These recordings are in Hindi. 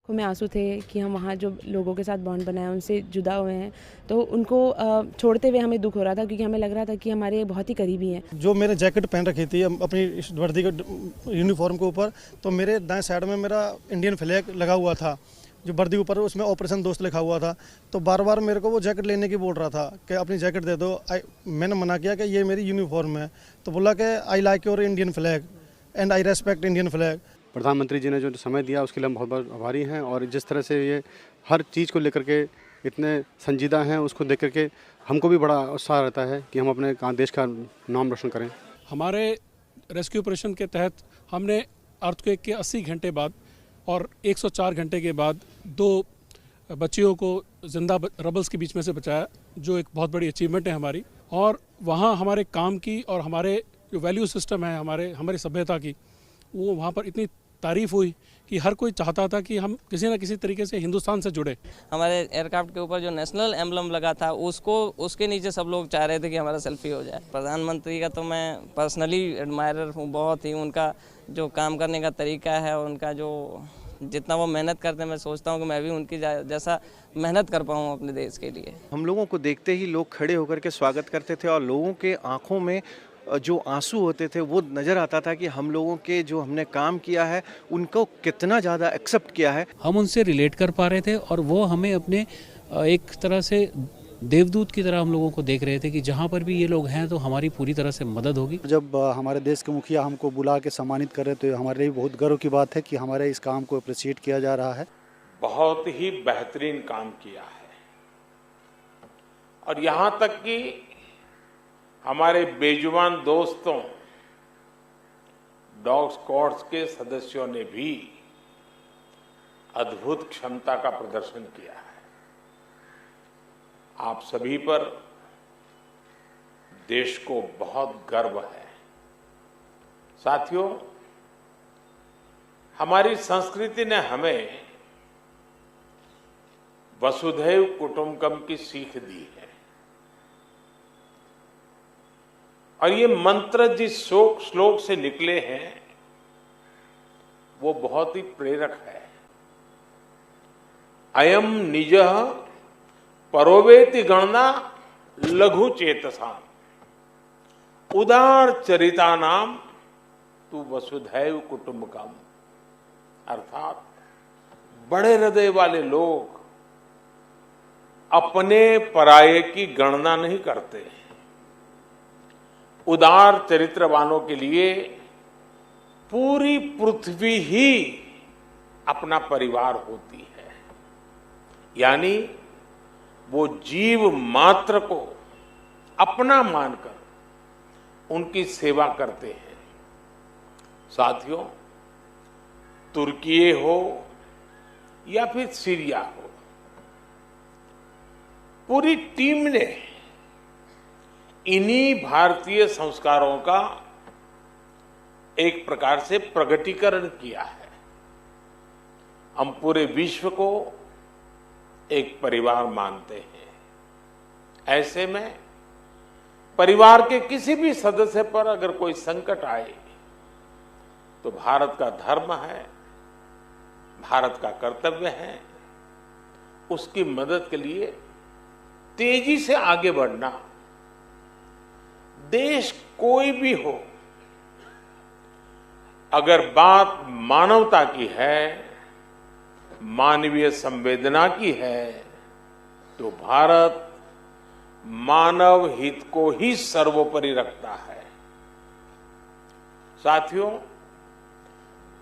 में आंसू थे कि हम वहाँ जो लोगों के साथ बॉन्ड बनाए उनसे जुदा हुए हैं, तो उनको छोड़ते हुए हमें दुख हो रहा था, क्योंकि हमें लग रहा था कि हमारे बहुत ही करीबी हैं। जो मैंने जैकेट पहन रखी थी अपनी इस वर्दी के यूनिफॉर्म के ऊपर, तो मेरे दाएं साइड में मेरा इंडियन फ्लैग लगा हुआ था, जो वर्दी के ऊपर उसमें ऑपरेशन दोस्त लिखा हुआ था। तो बार बार मेरे को वो जैकेट लेने की बोल रहा था कि अपनी जैकेट दे दो। मैंने मना किया कि ये मेरी यूनिफॉर्म है। तो बोला कि I like your Indian flag and I respect Indian flag. प्रधानमंत्री जी ने जो समय दिया उसके लिए हम बहुत बहुत आभारी हैं, और जिस तरह से ये हर चीज़ को लेकर के इतने संजीदा हैं, उसको देख कर के हमको भी बड़ा उत्साह रहता है कि हम अपने देश का नाम रोशन करें। हमारे रेस्क्यू ऑपरेशन के तहत हमने अर्थक्वेक के 80 घंटे बाद और 104 घंटे के बाद 2 बच्चियों को जिंदा रबल्स के बीच में से बचाया, जो एक बहुत बड़ी अचीवमेंट है हमारी। और वहाँ हमारे काम की और हमारे जो वैल्यू सिस्टम है हमारी सभ्यता की, वो वहाँ पर इतनी तारीफ हुई कि हर कोई चाहता था कि हम किसी न किसी तरीके से हिंदुस्तान से जुड़े। हमारे एयरक्राफ्ट के ऊपर जो नेशनल एम्बलम लगा था उसके नीचे सब लोग चाह रहे थे कि हमारा सेल्फी हो जाए। प्रधानमंत्री का तो मैं पर्सनली एडमायरर हूँ बहुत ही। उनका जो काम करने का तरीका है, उनका जो जितना वो मेहनत करते हैं, मैं सोचता हूँ कि मैं भी उनकी जैसा मेहनत कर पाऊँ अपने देश के लिए। हम लोगों को देखते ही लोग खड़े होकर के स्वागत करते थे, और लोगों के आंखों में जो आंसू होते थे वो नज़र आता था कि हम लोगों के जो हमने काम किया है उनको कितना ज़्यादा एक्सेप्ट किया है। हम उनसे रिलेट कर पा रहे थे, और वो हमें अपने एक तरह से देवदूत की तरह हम लोगों को देख रहे थे कि जहाँ पर भी ये लोग हैं तो हमारी पूरी तरह से मदद होगी। जब हमारे देश के मुखिया हमको बुला के सम्मानित कर रहे, तो हमारे लिए बहुत गर्व की बात है कि हमारे इस काम को अप्रिशिएट किया जा रहा है। बहुत ही बेहतरीन काम किया है, और यहाँ तक कि हमारे बेजुबान दोस्तों डॉग स्क्वाड्स के सदस्यों ने भी अद्भुत क्षमता का प्रदर्शन किया है। आप सभी पर देश को बहुत गर्व है। साथियों, हमारी संस्कृति ने हमें वसुधैव कुटुंबकम की सीख दी है, और ये मंत्र जिस श्लोक से निकले हैं वो बहुत ही प्रेरक है। अयम निजः परोवेति गणना लघु चेतसाम उदार चरिता नाम तू वसुधैव कुटुंबकम। अर्थात बड़े हृदय वाले लोग अपने पराये की गणना नहीं करते। उदार चरित्रवानों के लिए पूरी पृथ्वी ही अपना परिवार होती है, यानी वो जीव मात्र को अपना मानकर उनकी सेवा करते हैं। साथियों, तुर्की हो या फिर सीरिया हो, पूरी टीम ने इन्हीं भारतीय संस्कारों का एक प्रकार से प्रगटीकरण किया है। हम पूरे विश्व को एक परिवार मानते हैं। ऐसे में परिवार के किसी भी सदस्य पर अगर कोई संकट आए तो भारत का धर्म है, भारत का कर्तव्य है उसकी मदद के लिए तेजी से आगे बढ़ना। देश कोई भी हो, अगर बात मानवता की है, मानवीय संवेदना की है, तो भारत मानव हित को ही सर्वोपरि रखता है। साथियों,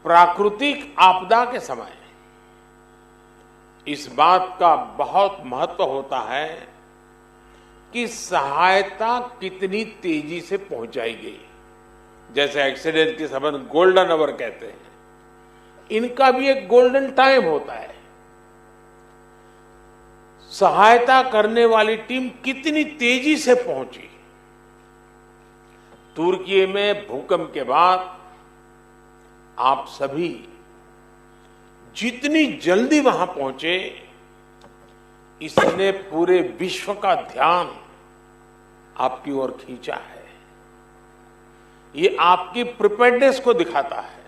प्राकृतिक आपदा के समय इस बात का बहुत महत्व होता है कि सहायता कितनी तेजी से पहुंचाई गई। जैसे एक्सीडेंट के समय गोल्डन आवर कहते हैं, इनका भी एक गोल्डन टाइम होता है। सहायता करने वाली टीम कितनी तेजी से पहुंची। तुर्की में भूकंप के बाद आप सभी जितनी जल्दी वहां पहुंचे, इसने पूरे विश्व का ध्यान आपकी ओर खींचा है। ये आपकी प्रिपेयर्डनेस को दिखाता है।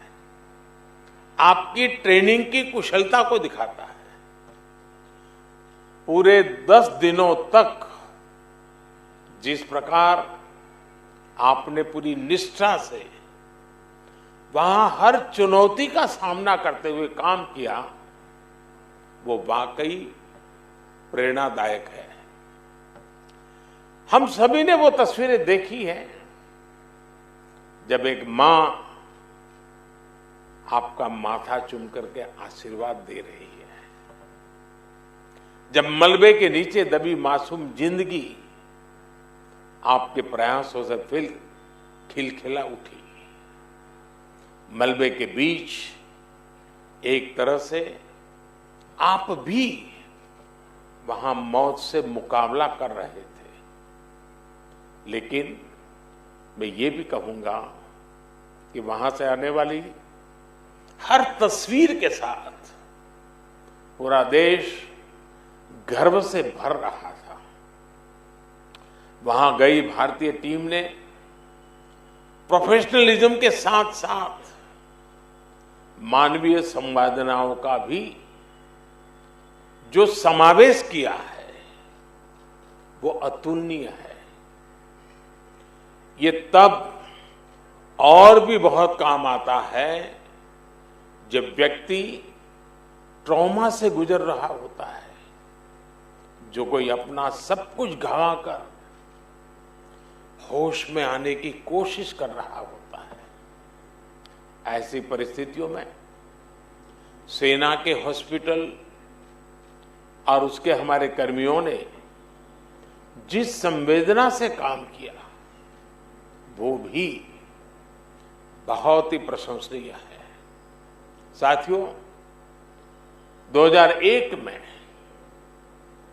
आपकी ट्रेनिंग की कुशलता को दिखाता है। पूरे 10 दिनों तक जिस प्रकार आपने पूरी निष्ठा से वहां हर चुनौती का सामना करते हुए काम किया, वो वाकई प्रेरणादायक है। हम सभी ने वो तस्वीरें देखी हैं जब एक मां आपका माथा चूम करके आशीर्वाद दे रही है, जब मलबे के नीचे दबी मासूम जिंदगी आपके प्रयासों से फिर खिलखिला उठी। मलबे के बीच एक तरह से आप भी वहां मौत से मुकाबला कर रहे थे, लेकिन मैं ये भी कहूंगा कि वहां से आने वाली हर तस्वीर के साथ पूरा देश गर्व से भर रहा था। वहां गई भारतीय टीम ने प्रोफेशनलिज्म के साथ साथ मानवीय संवेदनाओं का भी जो समावेश किया है वो अतुलनीय है। ये तब और भी बहुत काम आता है जब व्यक्ति ट्रॉमा से गुजर रहा होता है, जो कोई अपना सब कुछ गंवाकर होश में आने की कोशिश कर रहा होता है। ऐसी परिस्थितियों में सेना के हॉस्पिटल और उसके हमारे कर्मियों ने जिस संवेदना से काम किया वो भी बहुत ही प्रशंसनीय है। साथियों, 2001 में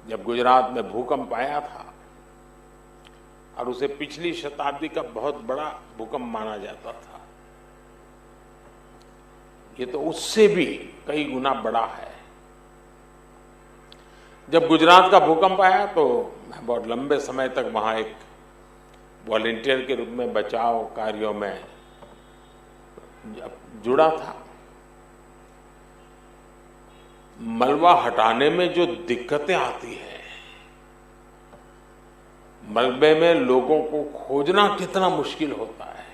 जब गुजरात में भूकंप आया था और उसे पिछली शताब्दी का बहुत बड़ा भूकंप माना जाता था, ये तो उससे भी कई गुना बड़ा है। जब गुजरात का भूकंप आया तो मैं बहुत लंबे समय तक वहां एक वॉलंटियर के रूप में बचाव कार्यों में जुड़ा था। मलबा हटाने में जो दिक्कतें आती हैं, मलबे में लोगों को खोजना कितना मुश्किल होता है,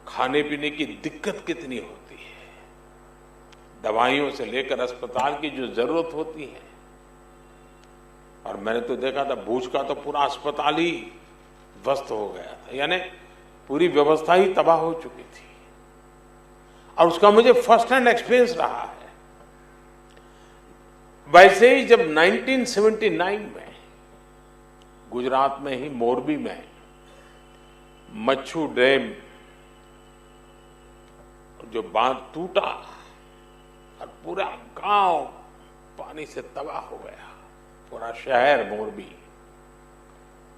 खाने पीने की दिक्कत कितनी होती है, दवाइयों से लेकर अस्पताल की जो जरूरत होती है। और मैंने तो देखा था भूज का तो पूरा अस्पताल ही ध्वस्त हो गया था, यानी पूरी व्यवस्था ही तबाह हो चुकी थी। और उसका मुझे फर्स्ट हैंड एक्सपीरियंस रहा है। वैसे ही जब 1979 में गुजरात में ही मोरबी में मच्छू डैम जो बांध टूटा और पूरा गांव पानी से तबाह हो गया, पूरा शहर मोरबी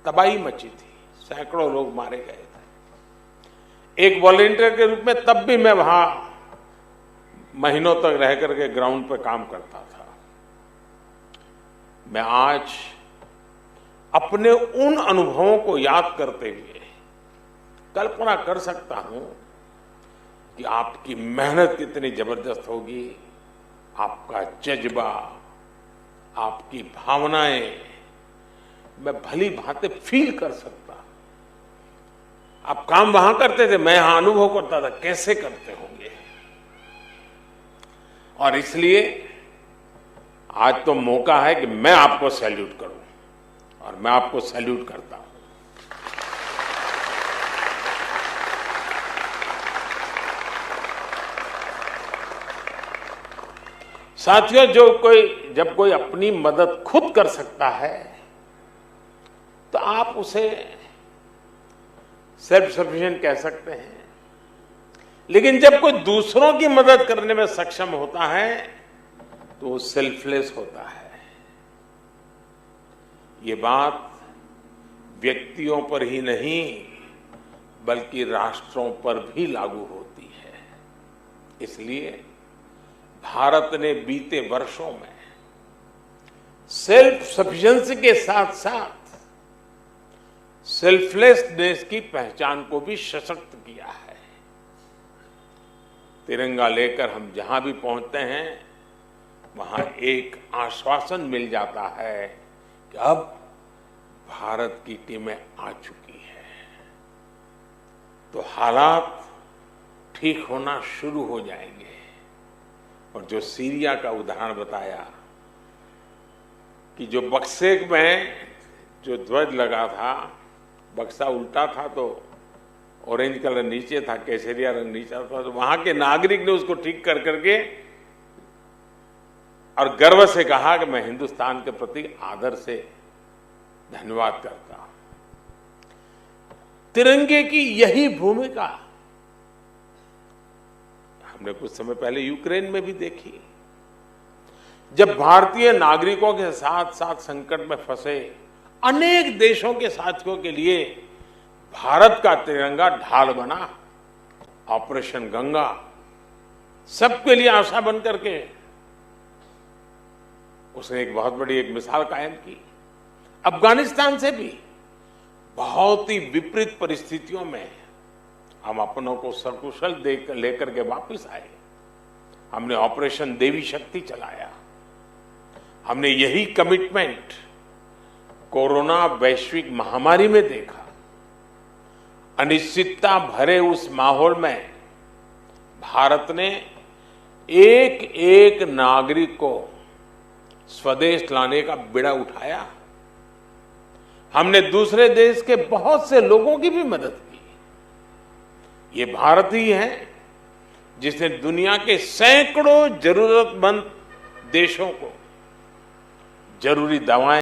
तबाही मची थी, सैकड़ों लोग मारे गए थे। एक वॉलंटियर के रूप में तब भी मैं वहां महीनों तक रह करके ग्राउंड पर काम करता था। मैं आज अपने उन अनुभवों को याद करते हुए कल्पना कर सकता हूं कि आपकी मेहनत कितनी जबरदस्त होगी, आपका जज्बा, आपकी भावनाएं मैं भली भांति फील कर सकता। आप काम वहां करते थे, मैं यहां अनुभव करता था कैसे करते होंगे। और इसलिए आज तो मौका है कि मैं आपको सैल्यूट करूं और मैं आपको सैल्यूट करता हूं। साथियों, जब कोई अपनी मदद खुद कर सकता है तो आप उसे सेल्फ सफिशिएंट कह सकते हैं, लेकिन जब कोई दूसरों की मदद करने में सक्षम होता है तो वो सेल्फलेस होता है। ये बात व्यक्तियों पर ही नहीं बल्कि राष्ट्रों पर भी लागू होती है। इसलिए भारत ने बीते वर्षों में सेल्फ सफिशिएंसी के साथ साथ सेल्फलेसनेस की पहचान को भी सशक्त किया है। तिरंगा लेकर हम जहां भी पहुंचते हैं वहां एक आश्वासन मिल जाता है कि अब भारत की टीमें आ चुकी हैं, तो हालात ठीक होना शुरू हो जाएंगे। और जो सीरिया का उदाहरण बताया कि जो बक्से में जो ध्वज लगा था, बक्सा उल्टा था तो ऑरेंज कलर नीचे था, केसरिया रंग नीचे था, तो वहां के नागरिक ने उसको ठीक कर करके और गर्व से कहा कि मैं हिंदुस्तान के प्रति आदर से धन्यवाद करता हूं। तिरंगे की यही भूमिका हमने कुछ समय पहले यूक्रेन में भी देखी। जब भारतीय नागरिकों के साथ साथ संकट में फंसे अनेक देशों के साथियों के लिए भारत का तिरंगा ढाल बना। ऑपरेशन गंगा सबके लिए आशा बन करके उसने एक बहुत बड़ी एक मिसाल कायम की। अफगानिस्तान से भी बहुत ही विपरीत परिस्थितियों में हम अपनों को सकुशल लेकर के वापस आए। हमने ऑपरेशन देवी शक्ति चलाया। हमने यही कमिटमेंट कोरोना वैश्विक महामारी में देखा। अनिश्चितता भरे उस माहौल में भारत ने एक एक नागरिक को स्वदेश लाने का बीड़ा उठाया। हमने दूसरे देश के बहुत से लोगों की भी मदद की। ये भारत ही है जिसने दुनिया के सैकड़ों जरूरतमंद देशों को जरूरी दवाएं